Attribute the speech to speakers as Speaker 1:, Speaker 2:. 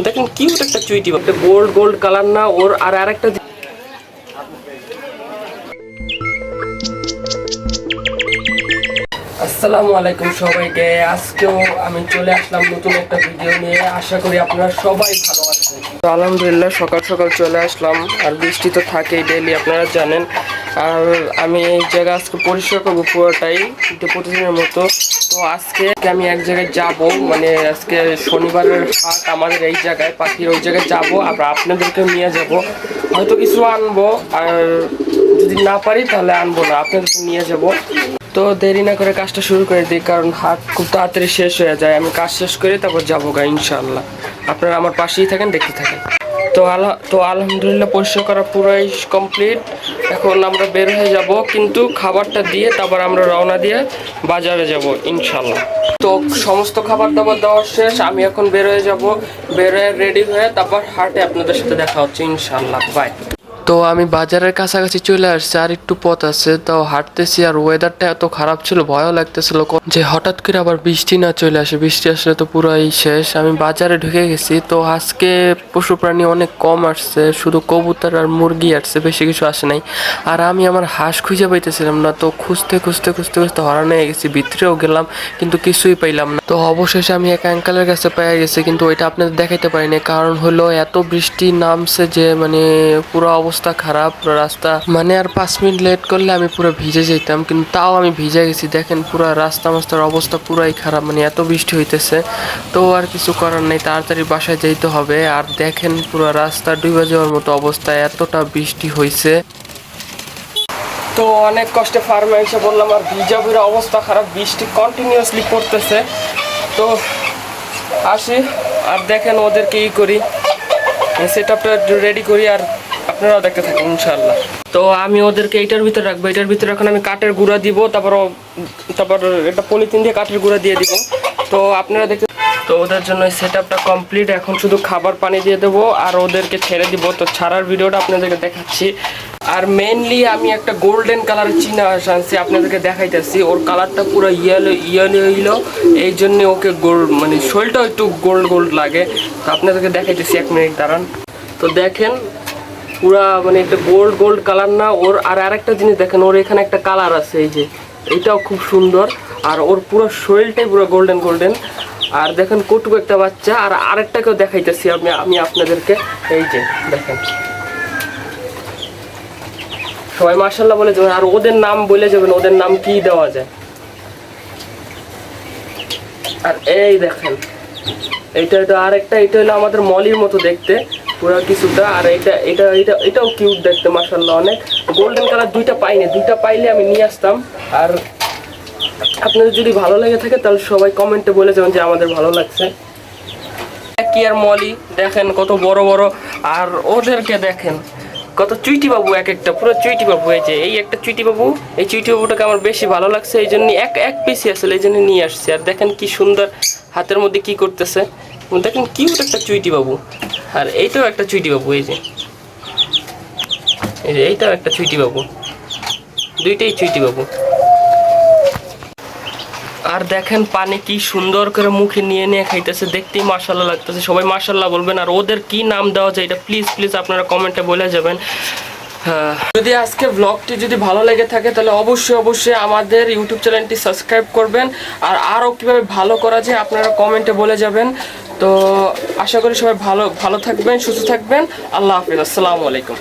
Speaker 1: দেখেন কিউট একটা চুইটি বাবু, gold gold colour না ওর। আর আরেকটা আসসালামু আলাইকুম সবাইকে। আজকেও আমি চলে আসলাম নতুন একটা ভিডিও নিয়ে। আশা করি আপনারা সবাই ভালো আছেন। তো আলহামদুলিল্লাহ সকাল সকাল চলে আসলাম। আর বৃষ্টি তো থাকেই ডেইলি, আপনারা জানেন। আর আমি এই জায়গা আজকে পরিষ্কার করবো পুরোটাই, প্রতিদিনের মতো। তো আজকে আমি এক জায়গায় যাব, মানে আজকে শনিবারের হাট আমাদের এই জায়গায়, পাখির ওই জায়গায় যাব। আবার আপনাদেরকেও নিয়ে যাব, হয়তো কিছু আনবো, আর যদি না পারি তাহলে আনবো না, আপনাদেরকে নিয়ে যাব। তো দেরি না করে কাজটা শুরু করে দিই, কারণ হাট খুব তাড়াতাড়ি শেষ হয়ে যায়। আমি কাজ শেষ করে তারপর যাবো গা ইনশাআল্লাহ। আপনারা আমার পাশেই থাকেন, দেখতে থাকেন। তো আলহামদুলিল্লাহ পরিষ্কার করা পুরাই কমপ্লিট। এখন আমরা বের হয়ে যাব, কিন্তু খাবারটা দিয়ে তারপর আমরা রওনা দিয়ে বাজারে যাব ইনশাআল্লাহ। তো সমস্ত খাবার দাবার দেওয়া শেষ, আমি এখন বের হয়ে যাব। বের হয়ে রেডি হয়ে তারপর হাটে আপনাদের সাথে দেখা হচ্ছে ইনশাআল্লাহ। বাই। তো আমি বাজারের কাছাকাছি চলে আসছি, আর একটু পথ আছে। তো হাঁটতেছি, আর ওয়েদারটা এত খারাপ ছিল, ভয়ও লাগতেছিল যে হঠাৎ করে আবার বৃষ্টি না চলে আসে। বৃষ্টি আসলে তো পুরাই শেষ। আমি বাজারে ঢুকে গেছি। তো আজকে পশু প্রাণী অনেক কম আসছে, শুধু কবুতর আর মুরগি আসছে, বেশি কিছু আসে নাই। আর আমি আমার হাঁস খুঁজে পাইতেছিলাম না। তো খুঁজতে খুঁজতে খুঁজতে খুঁজতে হরান হয়ে গেছি, ভিতরেও গেলাম কিন্তু কিছুই পাইলাম না। তো অবশেষে আমি এক আঙ্কেলের কাছে পেয়ে গেছি, কিন্তু ওইটা আপনাদের দেখাইতে পারিনি, কারণ হলো এত বৃষ্টি নামছে যে মানে পুরো অবস্থা খারাপ রাস্তা। মানে আর 5 মিনিট লেট করলে আমি পুরো ভিজে যেতাম, কিন্তু তাও আমি ভিজে গেছি। দেখেন পুরো রাস্তা মাস্তার অবস্থা পুরাই খারাপ, মানে এত বৃষ্টি হইতেছে। তো আর কিছু করার নেই, তাড়াতাড়ি বাসায় যেতে হবে। আর দেখেন পুরো রাস্তা ডুবে যাওয়ার মতো অবস্থা, এতটা বৃষ্টি হয়েছে। তো অনেক কষ্টে ফার্মে এসে বললাম, আর ভিজা ভিজা অবস্থা খারাপ, বৃষ্টি কন্টিনিউয়াসলি পড়তেছে। তো আসি, আর দেখেন ওদেরকে করি, সেট আপটা রেডি করি, আর আপনারাও দেখতে থাকুন ইনশাআল্লাহ। তো আমি ওদেরকে এইটার ভিতরে রাখবো। এটার ভিতরে এখন আমি কাঠের গুঁড়া দিব, তারপর একটা পলিথিন দিয়ে কাঠের গুঁড়া দিয়ে দিব। তো আপনারা দেখতে। তো ওদের জন্য সেট আপটা কমপ্লিট। এখন শুধু খাবার পানি দিয়ে দেবো আর ওদেরকে ছেড়ে দিব। তো ছাড়ার ভিডিওটা আপনাদেরকে দেখাচ্ছি। আর মেনলি আমি একটা গোল্ডেন কালারের চীনা হাঁস আনছি, আপনাদেরকে দেখাইতেছি। ওর কালারটা পুরো ইয়েলো, এই জন্য ওকে গোল্ড, মানে শোলটাও একটু গোল্ড গোল্ড লাগে। তো আপনাদেরকে দেখাইতেছি, 1 মিনিট দাঁড়ান। তো দেখেন পুরা মানে একটা গোল্ড গোল্ড কালার না ওর। আর আরেকটা জিনিস দেখেন, ওর এখানে একটা কালার আছে, এই যে এইটাও খুব সুন্দর। আর ওর পুরো শরীরটাই পুরো গোল্ডেন গোল্ডেন। আর দেখেন কটুকু একটা বাচ্চা। আর আরেকটাকেও দেখাইতেছি আমি আপনাদেরকে, এই যে দেখেন। সবাই মাশাআল্লাহ বলে যাবেন, আর ওদের নাম বলে যাবেন, ওদের নাম কি দেওয়া যায়। আর এই দেখেন এইটা আরেকটা, এটা হলো আমাদের মলির মতো দেখতে পুরো কিছুটা। আর এটাও কিউট দেখতে মাশাআল্লাহ অনেক। গোল্ডেন কালার দুইটা পাইনি, দুইটা পাইলে আমি নিয়ে আসতাম। আর আপনাদের যদি ভালো লেগে থাকে তাহলে সবাই কমেন্টে বলে যাবেন যে আমাদের ভালো লাগছে। কি আর মলি দেখেন কত বড় বড়। আর ওদেরকে দেখেন কত চুইটি বাবু, এক একটা পুরো চুইটি বাবু। এই যে এই একটা চুইটি বাবু, এই চুইটি বাবুটাকে আমার বেশি ভালো লাগছে, এই জন্য এক পিসি আসলে এই জন্য নিয়ে আসছি। আর দেখেন কি সুন্দর হাতের মধ্যে কি করতেছে, দেখেন কিউট একটা চুইটি বাবু। আর এইটাও একটা চুইটি বাবু, এই যে এইটাও একটা চুইটি বাবু, দুইটাই চুইটি বাবু। আর দেখেন পানি কি সুন্দর করে মুখে নিয়ে নিয়ে খাইতেছে, দেখতেই মাশাআল্লাহ লাগতেছে। সবাই মাশাআল্লাহ বলবেন। আর ওদের কি নাম দেওয়া যায় এটা প্লিজ আপনারা কমেন্টে বলে যাবেন। হ্যাঁ, যদি আজকে ব্লগটি যদি ভালো লেগে থাকে তাহলে অবশ্যই আমাদের ইউটিউব চ্যানেলটি সাবস্ক্রাইব করবেন। আর আরও কীভাবে ভালো করা যায় আপনারা কমেন্টে বলে যাবেন। তো আশা করি সবাই ভালো থাকবেন, সুস্থ থাকবেন। আল্লাহ হাফিজ, আসসালামু আলাইকুম।